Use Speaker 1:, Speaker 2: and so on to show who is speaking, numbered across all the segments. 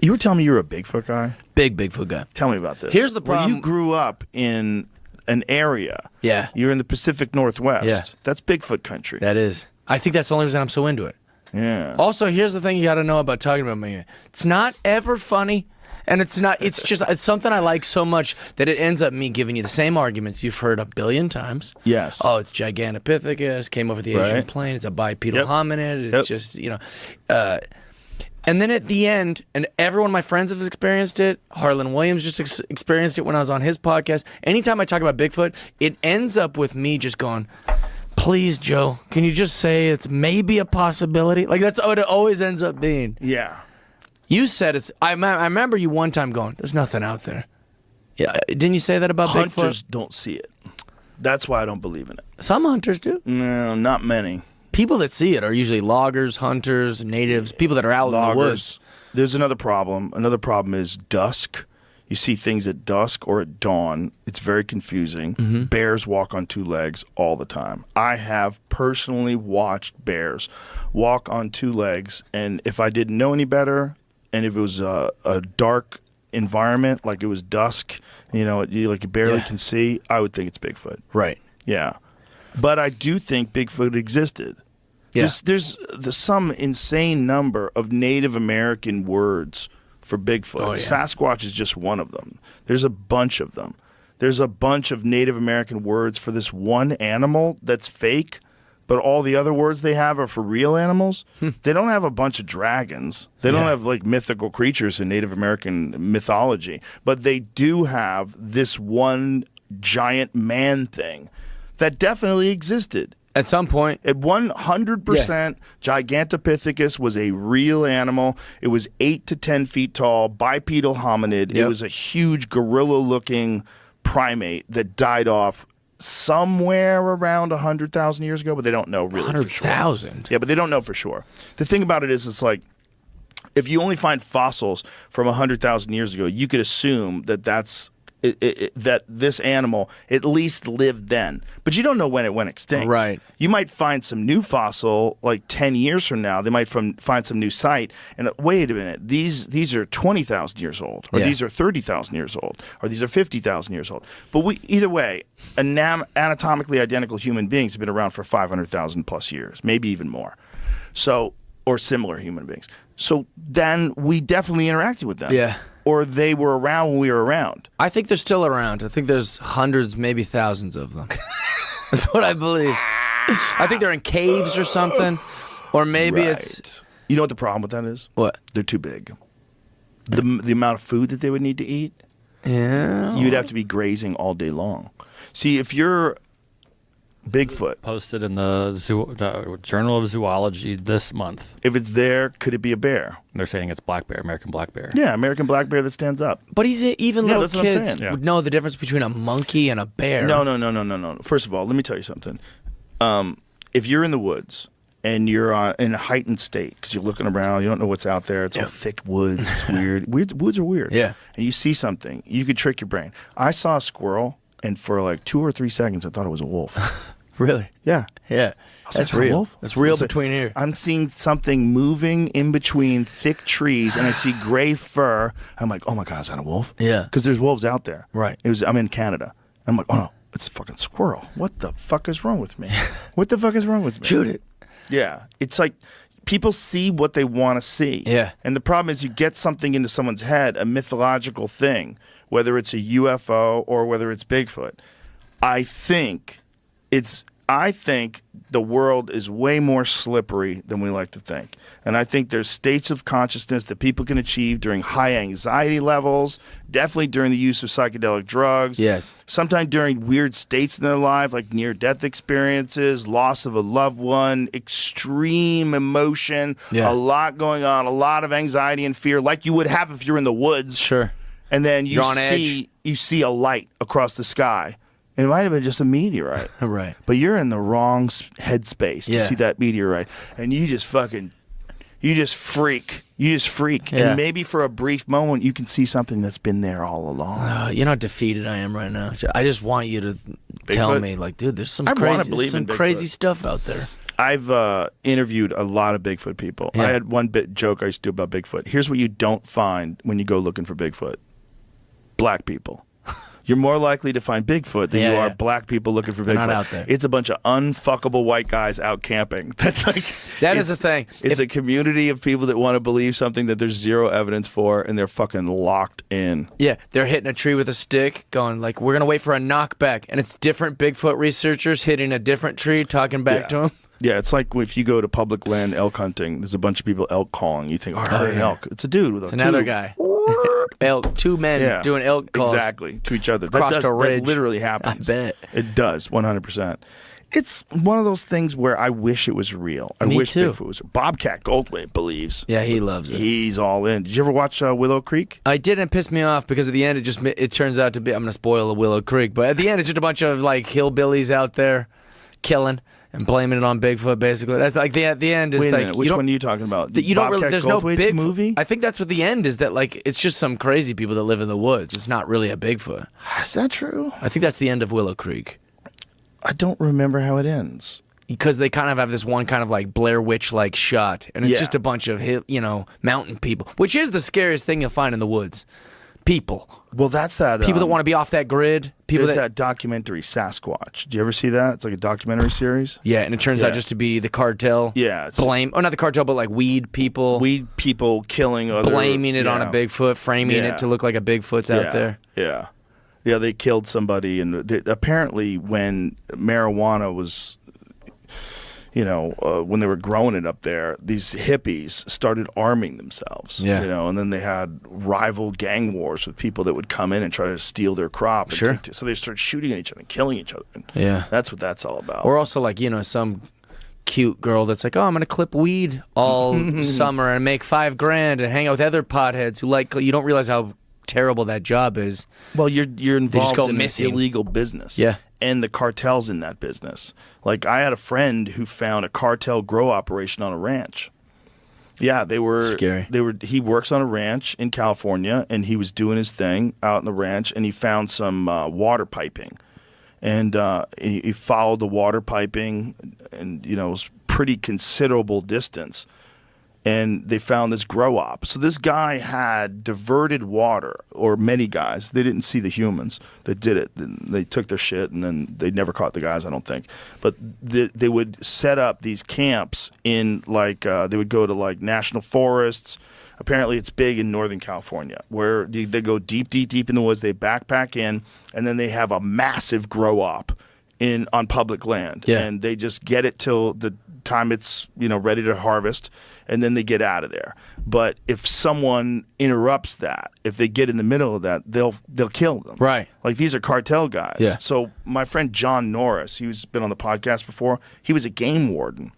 Speaker 1: You were telling me you were a Bigfoot guy?
Speaker 2: Big Bigfoot guy.
Speaker 1: Tell me about this.
Speaker 2: Here's the problem.
Speaker 1: Well, you grew up in an area.
Speaker 2: Yeah.
Speaker 1: You're in the Pacific Northwest.
Speaker 2: Yeah.
Speaker 1: That's Bigfoot country.
Speaker 2: That is. I think that's the only reason I'm so into it.
Speaker 1: Yeah.
Speaker 2: Also, here's the thing you got to know about talking about me. It's not ever funny, and it's something I like so much that it ends up me giving you the same arguments you've heard a billion times.
Speaker 1: Yes.
Speaker 2: Oh, it's Gigantopithecus, came over the Asian plain, it's a bipedal hominid, it's just, and then at the end, and everyone my friends have experienced it, Harlan Williams just experienced it when I was on his podcast. Anytime I talk about Bigfoot, it ends up with me just going, please, Joe, can you just say it's maybe a possibility? Like, that's what it always ends up being.
Speaker 1: Yeah.
Speaker 2: You said it's... I remember you one time going, there's nothing out there. Yeah, didn't you say that about Bigfoot?
Speaker 1: Hunters don't see it. That's why I don't believe in it.
Speaker 2: Some hunters do.
Speaker 1: No, not many.
Speaker 2: People that see it are usually loggers, hunters, natives, people that are out in the woods.
Speaker 1: There's another problem. Another problem is dusk. You see things at dusk or at dawn. It's very confusing.
Speaker 2: Mm-hmm.
Speaker 1: Bears walk on two legs all the time. I have personally watched bears walk on two legs, and if I didn't know any better, and if it was a dark environment, like it was dusk, you barely can see, I would think it's Bigfoot.
Speaker 2: Right.
Speaker 1: Yeah. But I do think Bigfoot existed.
Speaker 2: Yeah.
Speaker 1: There's some insane number of Native American words for Bigfoot.
Speaker 2: Oh, yeah.
Speaker 1: Sasquatch is just one of them. There's a bunch of them. There's a bunch of Native American words for this one animal that's fake, but all the other words they have are for real animals. They don't have a bunch of dragons. They don't have like mythical creatures in Native American mythology, but they do have this one giant man thing that definitely existed.
Speaker 2: At some point.
Speaker 1: At 100%, Gigantopithecus was a real animal. It was 8 to 10 feet tall, bipedal hominid. It was a huge gorilla-looking primate that died off somewhere around 100,000 years ago, but they don't know really for sure.
Speaker 2: 100,000?
Speaker 1: Yeah, but they don't know for sure. The thing about it is, it's like, if you only find fossils from 100,000 years ago, you could assume that that this animal at least lived then. But you don't know when it went extinct.
Speaker 2: Right.
Speaker 1: You might find some new fossil like 10 years from now. They might find some new site. And wait a minute, these are 20,000 years old, or these are 30,000 years old, or these are 50,000 years old. But either way, anatomically identical human beings have been around for 500,000 plus years, maybe even more. So, or similar human beings. So then we definitely interacted with them.
Speaker 2: Yeah.
Speaker 1: Or they were around when we were around.
Speaker 2: I think they're still around. I think there's hundreds, maybe thousands of them. That's what I believe. I think they're in caves or something. Or maybe it's...
Speaker 1: You know what the problem with that is?
Speaker 2: What?
Speaker 1: They're too big. The amount of food that they would need to eat, you'd have to be grazing all day long. See, if you're Bigfoot...
Speaker 3: Posted in the Journal of Zoology this month.
Speaker 1: If it's there, could it be a bear?
Speaker 3: They're saying it's black bear, American black bear.
Speaker 1: Yeah, American black bear that stands up.
Speaker 2: But even little
Speaker 1: that's what I'm
Speaker 2: kids
Speaker 1: saying.
Speaker 2: would know the difference between a monkey and a bear.
Speaker 1: No. First of all, let me tell you something. If you're in the woods and you're in a heightened state because you're looking around, you don't know what's out there, it's all thick woods, it's weird. Woods are weird.
Speaker 2: Yeah.
Speaker 1: And you see something, you could trick your brain. I saw a squirrel, and for like 2 or 3 seconds, I thought it was a wolf.
Speaker 2: Really?
Speaker 1: Yeah.
Speaker 2: Yeah. That's real.
Speaker 1: Wolf?
Speaker 2: That's real
Speaker 1: So
Speaker 2: between here.
Speaker 1: I'm seeing something moving in between thick trees, and I see gray fur. I'm like, oh my God, is that a wolf?
Speaker 2: Yeah.
Speaker 1: Because there's wolves out there.
Speaker 2: Right.
Speaker 1: I'm in Canada. I'm like, oh no, it's a fucking squirrel. What the fuck is wrong with me? What the fuck is wrong with me?
Speaker 2: Shoot it.
Speaker 1: Yeah. It's like people see what they want to see.
Speaker 2: Yeah.
Speaker 1: And the problem is you get something into someone's head, a mythological thing, whether it's a UFO or whether it's Bigfoot. I think the world is way more slippery than we like to think. And I think there's states of consciousness that people can achieve during high anxiety levels, definitely during the use of psychedelic drugs.
Speaker 2: Yes.
Speaker 1: Sometimes during weird states in their life, like near-death experiences, loss of a loved one, extreme emotion, a lot going on, a lot of anxiety and fear, like you would have if you're in the woods.
Speaker 2: Sure.
Speaker 1: And then you
Speaker 2: edge.
Speaker 1: see a light across the sky. It might have been just a meteorite.
Speaker 2: Right.
Speaker 1: But you're in the wrong headspace to see that meteorite. And you just freak.
Speaker 2: Yeah.
Speaker 1: And maybe for a brief moment, you can see something that's been there all along.
Speaker 2: You know how defeated I am right now. I just want you to tell me, like, dude, there's some
Speaker 1: I wanna
Speaker 2: crazy,
Speaker 1: believe in Bigfoot.
Speaker 2: crazy stuff out there.
Speaker 1: I've interviewed a lot of Bigfoot people.
Speaker 2: Yeah.
Speaker 1: I had one joke I used to do about Bigfoot. Here's what you don't find when you go looking for Bigfoot. Black people. You're more likely to find Bigfoot than you are black people looking for Bigfoot.
Speaker 2: Not out there.
Speaker 1: It's a bunch of unfuckable white guys out camping. That's like
Speaker 2: that is the thing.
Speaker 1: It's a community of people that want to believe something that there's zero evidence for, and they're fucking locked in.
Speaker 2: Yeah, they're hitting a tree with a stick, going like, "We're gonna wait for a knockback," and it's different Bigfoot researchers hitting a different tree, talking back to them.
Speaker 1: Yeah, it's like if you go to public land elk hunting, there's a bunch of people elk calling. You think, I heard an elk. It's a dude with a
Speaker 2: another
Speaker 1: tube.
Speaker 2: guy. Elk, two men doing elk calls.
Speaker 1: Exactly, to each other.
Speaker 2: Across a ridge.
Speaker 1: That literally happens.
Speaker 2: I bet.
Speaker 1: It does, 100%. It's one of those things where I wish it was real. I wish
Speaker 2: too.
Speaker 1: Bigfoot was real. Bobcat Goldthwait believes.
Speaker 2: Yeah, he loves it.
Speaker 1: He's all in. Did you ever watch Willow Creek?
Speaker 2: I didn't piss me off because at the end it turns out to be, I'm going to spoil the Willow Creek, but at the end it's just a bunch of like hillbillies out there killing and blaming it on Bigfoot, basically. That's like the end is
Speaker 1: Wait a
Speaker 2: like
Speaker 1: minute, which one are you talking about?
Speaker 2: You don't really. There's no
Speaker 1: Goldthwait's
Speaker 2: Bigfoot
Speaker 1: movie.
Speaker 2: I think that's what the end is. That like it's just some crazy people that live in the woods. It's not really a Bigfoot.
Speaker 1: Is that true?
Speaker 2: I think that's the end of Willow Creek
Speaker 1: I don't remember how it ends.
Speaker 2: because they kind of have this one kind of like Blair Witch like shot, and it's just a bunch of mountain people, which is the scariest thing you'll find in the woods. People.
Speaker 1: Well, that's that.
Speaker 2: People that want to be off that grid. People
Speaker 1: There's that documentary Sasquatch. Did you ever see that? It's like a documentary series.
Speaker 2: Yeah, and it turns out just to be the cartel.
Speaker 1: Yeah, it's
Speaker 2: not the cartel, but like weed people.
Speaker 1: Weed people killing other.
Speaker 2: Blaming it on a Bigfoot, framing it to look like a Bigfoot's out there.
Speaker 1: Yeah, yeah. They killed somebody, and apparently when marijuana was, when they were growing it up there, these hippies started arming themselves.
Speaker 2: Yeah.
Speaker 1: And then they had rival gang wars with people that would come in and try to steal their crop. And
Speaker 2: Sure.
Speaker 1: so they started shooting at each other and killing each other. And
Speaker 2: Yeah.
Speaker 1: that's what that's all about.
Speaker 2: Or also like, some cute girl that's like, oh, I'm going to clip weed all summer and make $5,000 and hang out with other potheads who you don't realize how terrible that job is.
Speaker 1: Well, you're involved
Speaker 2: go
Speaker 1: in
Speaker 2: missing.
Speaker 1: an illegal business.
Speaker 2: Yeah.
Speaker 1: And the cartel's in that business. Like, I had a friend who found a cartel grow operation on a ranch. Yeah, they were
Speaker 2: scary.
Speaker 1: He works on a ranch in California, and he was doing his thing out in the ranch, and he found some water piping, and he followed the water piping, and it was pretty considerable distance. And they found this grow op. So this guy had diverted water, or many guys. They didn't see the humans that did it. They took their shit, and then they never caught the guys, I don't think. But they would set up these camps in, they would go to, national forests. Apparently it's big in Northern California, where they go deep, deep, deep in the woods. They backpack in, and then they have a massive grow op on public land.
Speaker 2: Yeah.
Speaker 1: And they just get it till the time it's ready to harvest, and then they get out of there. But if someone interrupts that, if they get in the middle of that, they'll kill them.
Speaker 2: Right.
Speaker 1: Like, these are cartel guys.
Speaker 2: Yeah.
Speaker 1: So my friend John Norris, he's been on the podcast before. He was a game warden,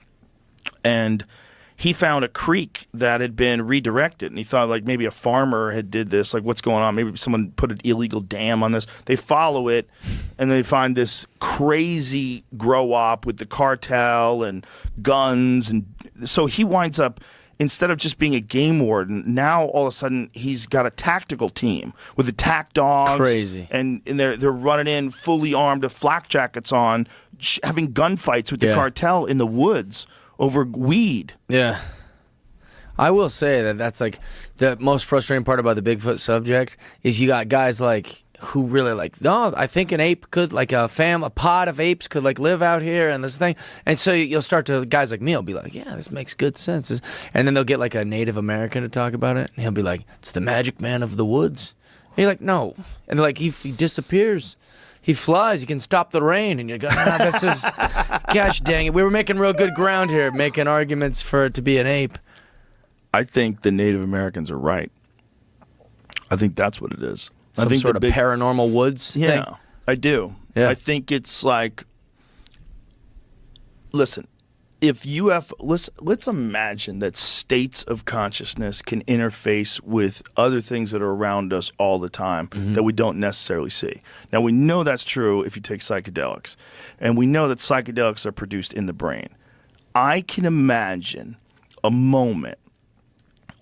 Speaker 1: and he found a creek that had been redirected, and he thought maybe a farmer had did this. What's going on? Maybe someone put an illegal dam on this. They follow it, and they find this crazy grow op with the cartel and guns, and so he winds up, instead of just being a game warden, now all of a sudden he's got a tactical team with attack dogs.
Speaker 2: Crazy.
Speaker 1: And they're running in fully armed with flak jackets on, having gunfights with the cartel in the woods over weed.
Speaker 2: Yeah. I will say that's the most frustrating part about the Bigfoot subject is you got guys who really no, I think an ape could, a pod of apes could live out here and this thing. And so you'll start to, guys like me will be like, yeah, this makes good sense. And then they'll get a Native American to talk about it, and he'll be like, it's the magic man of the woods. And you're like, no. And they're like, he disappears. He flies. He can stop the rain. And you're going, this is, gosh dang it. We were making real good ground here, making arguments for it to be an ape.
Speaker 1: I think the Native Americans are right. I think that's what it is.
Speaker 2: Some
Speaker 1: I think
Speaker 2: sort of paranormal woods thing?
Speaker 1: Yeah, I do.
Speaker 2: Yeah.
Speaker 1: I think it's listen, if let's imagine that states of consciousness can interface with other things that are around us all the time that we don't necessarily see. Now, we know that's true if you take psychedelics, and we know that psychedelics are produced in the brain. I can imagine a moment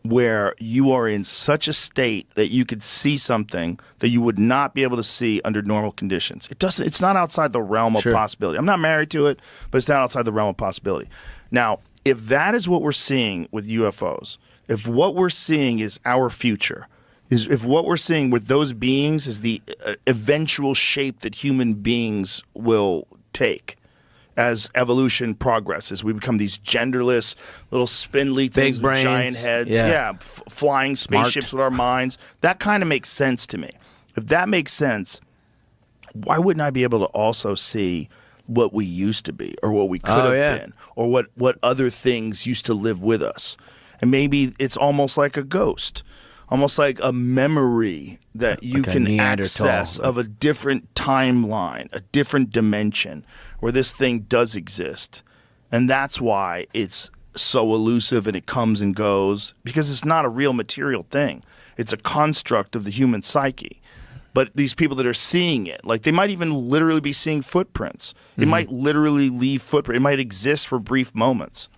Speaker 1: where you are in such a state that you could see something that you would not be able to see under normal conditions. It's not outside the realm of possibility. I'm not married to it, but it's not outside the realm of possibility. Now, if that is what we're seeing with UFOs, if what we're seeing is our future, if what we're seeing with those beings is the eventual shape that human beings will take as evolution progresses, we become these genderless, little spindly things
Speaker 2: Big
Speaker 1: with
Speaker 2: brains.
Speaker 1: giant heads,
Speaker 2: Yeah.
Speaker 1: flying spaceships with our minds. That kind of makes sense to me. If that makes sense, why wouldn't I be able to also see what we used to be, or what we could have been, or what other things used to live with us? And maybe it's almost like a ghost, almost like a memory that you
Speaker 2: Like a
Speaker 1: can
Speaker 2: Neanderthal.
Speaker 1: access of a different timeline, a different dimension where this thing does exist. And that's why it's so elusive and it comes and goes, because it's not a real material thing. It's a construct of the human psyche. But these people that are seeing it, like they might even literally be seeing footprints. It might literally leave footprints. It might exist for brief moments.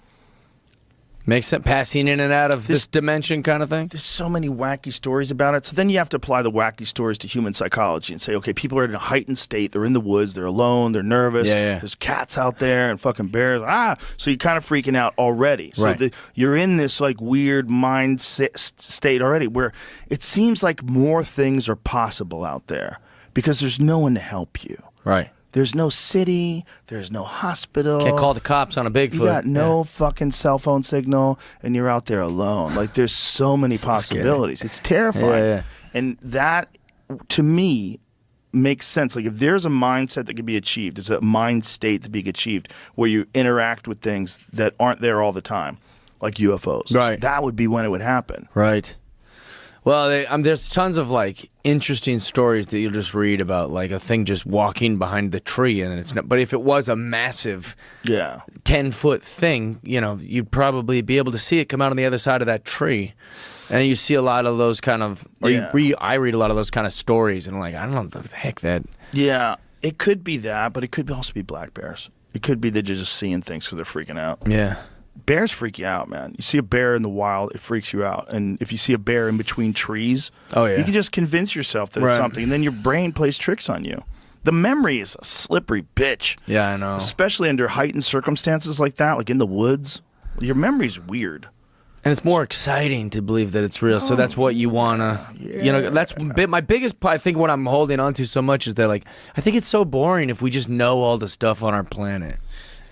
Speaker 2: Makes sense. Passing in and out of this dimension kind of thing.
Speaker 1: There's so many wacky stories about it. So then you have to apply the wacky stories to human psychology and say, okay, people are in a heightened state. They're in the woods. They're alone. They're nervous.
Speaker 2: Yeah.
Speaker 1: There's cats out there and fucking bears. So you're kind of freaking out already. So
Speaker 2: Right.
Speaker 1: you're in this like weird mind state already where it seems like more things are possible out there because there's no one to help you.
Speaker 2: Right.
Speaker 1: There's no city. There's no hospital.
Speaker 2: Can't call the cops on a Bigfoot.
Speaker 1: You got no fucking cell phone signal, and you're out there alone. Like, there's so many possibilities. It's terrifying.
Speaker 2: Yeah.
Speaker 1: And that, to me, makes sense. Like, if there's a mindset that can be achieved, it's a mind state that can be achieved where you interact with things that aren't there all the time, like UFOs.
Speaker 2: Right.
Speaker 1: That would be when it would happen.
Speaker 2: Right. Well, there's tons of like interesting stories that you'll just read about, like a thing just walking behind the tree, and it's not. But if it was a massive, 10-foot thing, you'd probably be able to see it come out on the other side of that tree, and you see a lot of those kind of. Or I read a lot of those kind of stories, and I'm like, I don't know what the heck that.
Speaker 1: Yeah, it could be that, but it could also be black bears. It could be that you're just seeing things because they're freaking out.
Speaker 2: Yeah.
Speaker 1: Bears freak you out, man. You see a bear in the wild, it freaks you out. And if you see a bear in between trees, you can just convince yourself that it's something, and then your brain plays tricks on you. The memory is a slippery bitch.
Speaker 2: Yeah, I know.
Speaker 1: Especially under heightened circumstances like that, like in the woods. Your memory's weird.
Speaker 2: And it's more exciting to believe that it's real. So that's what you want to, that's my biggest, I think what I'm holding on to so much is that, like, I think it's so boring if we just know all the stuff on our planet.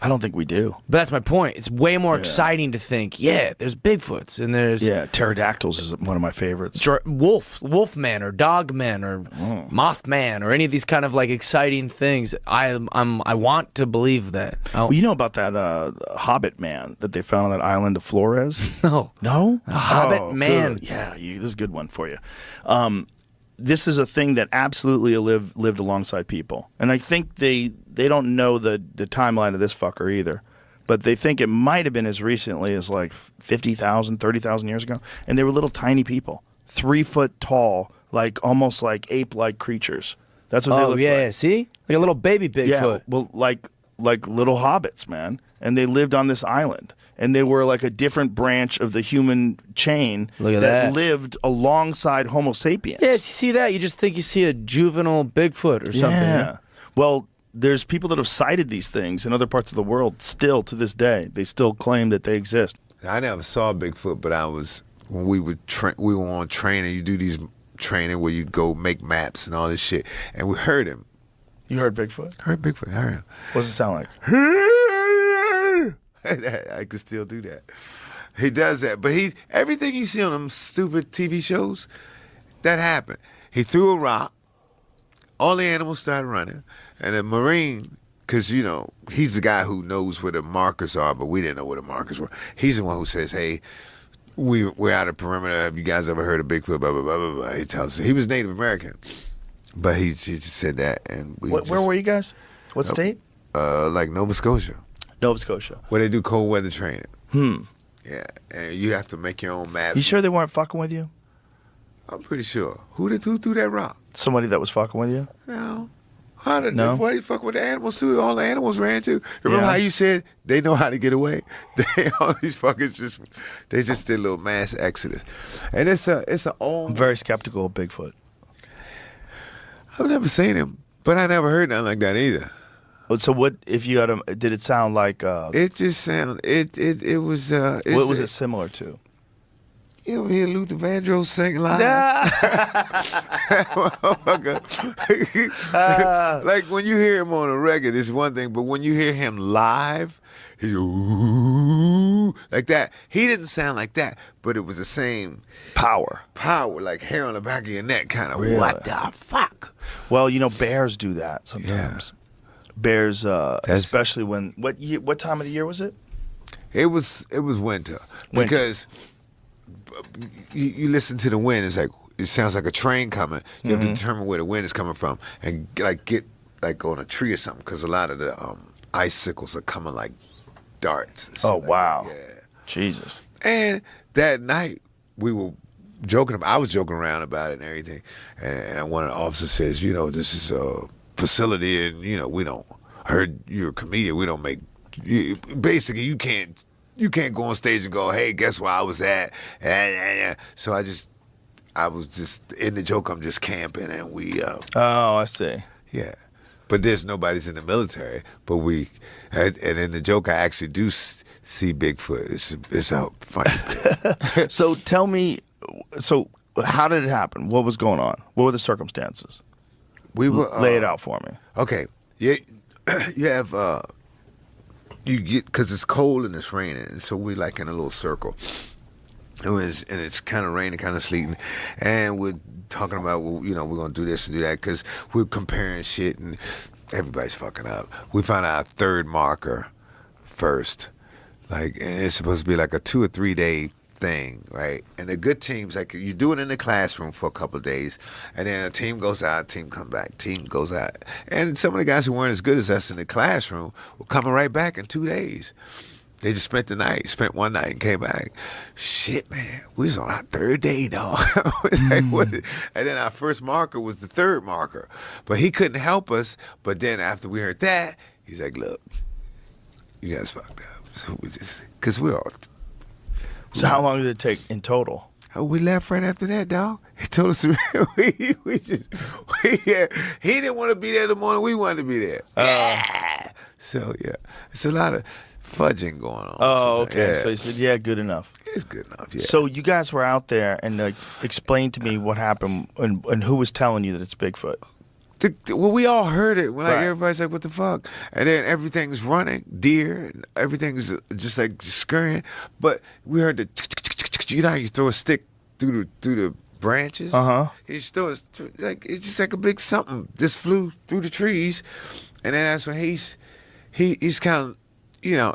Speaker 1: I don't think we do.
Speaker 2: But that's my point. It's way more exciting to think, there's Bigfoots and there's...
Speaker 1: Yeah, pterodactyls is one of my favorites.
Speaker 2: Wolfman or Dogman or Mothman or any of these kind of like exciting things. I want to believe that.
Speaker 1: Well, you know about that Hobbit man that they found on that island of Flores?
Speaker 2: No.
Speaker 1: No?
Speaker 2: A Hobbit man.
Speaker 1: Good. Yeah, this is a good one for you. This is a thing that absolutely lived alongside people. And I think they don't know the timeline of this fucker either. But they think it might have been as recently as like 50,000, 30,000 years ago. And they were little tiny people, 3 foot tall, like almost like ape-like creatures. That's what they looked like.
Speaker 2: Yeah, see? Like a little baby Bigfoot.
Speaker 1: Yeah, well, like little hobbits, man. And they lived on this island. And they were like a different branch of the human chain that lived alongside Homo sapiens.
Speaker 2: Yeah, you see that? You just think you see a juvenile Bigfoot or something.
Speaker 1: Yeah. Well, there's people that have cited these things in other parts of the world still to this day. They still claim that they exist.
Speaker 4: I never saw Bigfoot, but when we were on training, you do these training where you go make maps and all this shit, and we heard him.
Speaker 1: You heard Bigfoot?
Speaker 4: Heard Bigfoot, I heard him.
Speaker 1: What does it sound like?
Speaker 4: I could still do that. He does that, but everything you see on them stupid TV shows, that happened. He threw a rock, all the animals started running, and a Marine, because, he's the guy who knows where the markers are, but we didn't know where the markers were. He's the one who says, hey, we're out of perimeter. Have you guys ever heard of Bigfoot? Blah, blah, blah, blah, blah. He tells us. He was Native American, but he just said that. And
Speaker 1: where were you guys? What state?
Speaker 4: Like Nova Scotia.
Speaker 1: Nova Scotia.
Speaker 4: Where they do cold weather training. Yeah, and you have to make your own maps.
Speaker 1: You sure they weren't fucking with you?
Speaker 4: I'm pretty sure. Who threw that rock?
Speaker 1: Somebody that was fucking with you?
Speaker 4: No.
Speaker 1: No?
Speaker 4: Why you fuck with the animals too? All the animals ran too. Remember how you said they know how to get away? All these fuckers they just did a little mass exodus. And it's an old...
Speaker 1: I'm very skeptical of Bigfoot.
Speaker 4: I've never seen him, but I never heard nothing like that either.
Speaker 1: So what if you had a? Did it sound like?
Speaker 4: It just sounded. It was.
Speaker 1: What was it similar to?
Speaker 4: You ever hear Luther Vandross sing live? Like when you hear him on a record, it's one thing, but when you hear him live, he's ooh, like that. He didn't sound like that, but it was the same
Speaker 1: Power,
Speaker 4: like hair on the back of your neck, kind of.
Speaker 1: Really?
Speaker 4: What the fuck?
Speaker 1: Well, bears do that sometimes. Bears, especially when what time of the year was it?
Speaker 4: It was winter. Because you listen to the wind. It's like it sounds like a train coming. You have to determine where the wind is coming from and get on a tree or something because a lot of the icicles are coming like darts.
Speaker 1: Oh wow!
Speaker 4: Yeah,
Speaker 1: Jesus.
Speaker 4: And that night we were joking. I was joking around about it and everything. And one of the officers says, this is a facility, and we don't. Heard you're a comedian. We don't make. Basically, you can't go on stage and go, hey, guess where I was at? So I was just in the joke. I'm just camping, and we.
Speaker 1: Oh, I see.
Speaker 4: Yeah, but there's nobody's in the military. But and in the joke, I actually do see Bigfoot. It's a funny.
Speaker 1: So tell me, how did it happen? What was going on? What were the circumstances?
Speaker 4: We were
Speaker 1: lay it out for me.
Speaker 4: Okay, you have. You get because it's cold and it's raining, and so we're like in a little circle. And it's kind of raining, kind of sleeting, and we're talking about we're gonna do this and do that because we're comparing shit and everybody's fucking up. We found our third marker first, and it's supposed to be like a 2 or 3 day thing, right? And the good teams, like you do it in the classroom for a couple of days, and then a team goes out, team come back, team goes out, and some of the guys who weren't as good as us in the classroom were coming right back in 2 days. They just spent one night and came back. Shit, man, we was on our third day, dog. And then our first marker was the third marker, but he couldn't help us. But then after we heard that, he's like, "Look, you guys fucked up." So because we're all.
Speaker 1: So how long did it take in total?
Speaker 4: Oh, we left right after that, dog. He told us he didn't want to be there the morning we wanted to be there. So yeah, it's a lot of fudging going on.
Speaker 1: Oh, okay.
Speaker 4: Yeah.
Speaker 1: So he said, "Yeah, good enough."
Speaker 4: It's good enough. Yeah.
Speaker 1: So you guys were out there and explain to me what happened and who was telling you that it's Bigfoot.
Speaker 4: Well, we all heard it. Like
Speaker 1: Right.
Speaker 4: everybody's like, "What the fuck?" And then everything's running, deer, and everything's just like scurrying. But we heard how you throw a stick through the branches. He just throw it it's just like a big something just flew through the trees, and then that's when he's kind of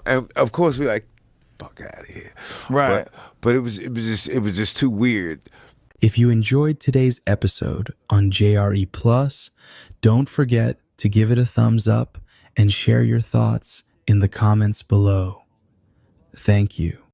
Speaker 4: and of course we're like, "Fuck out of here,"
Speaker 1: Right.
Speaker 4: But it was just too weird.
Speaker 5: If you enjoyed today's episode on JRE Plus, don't forget to give it a thumbs up and share your thoughts in the comments below. Thank you.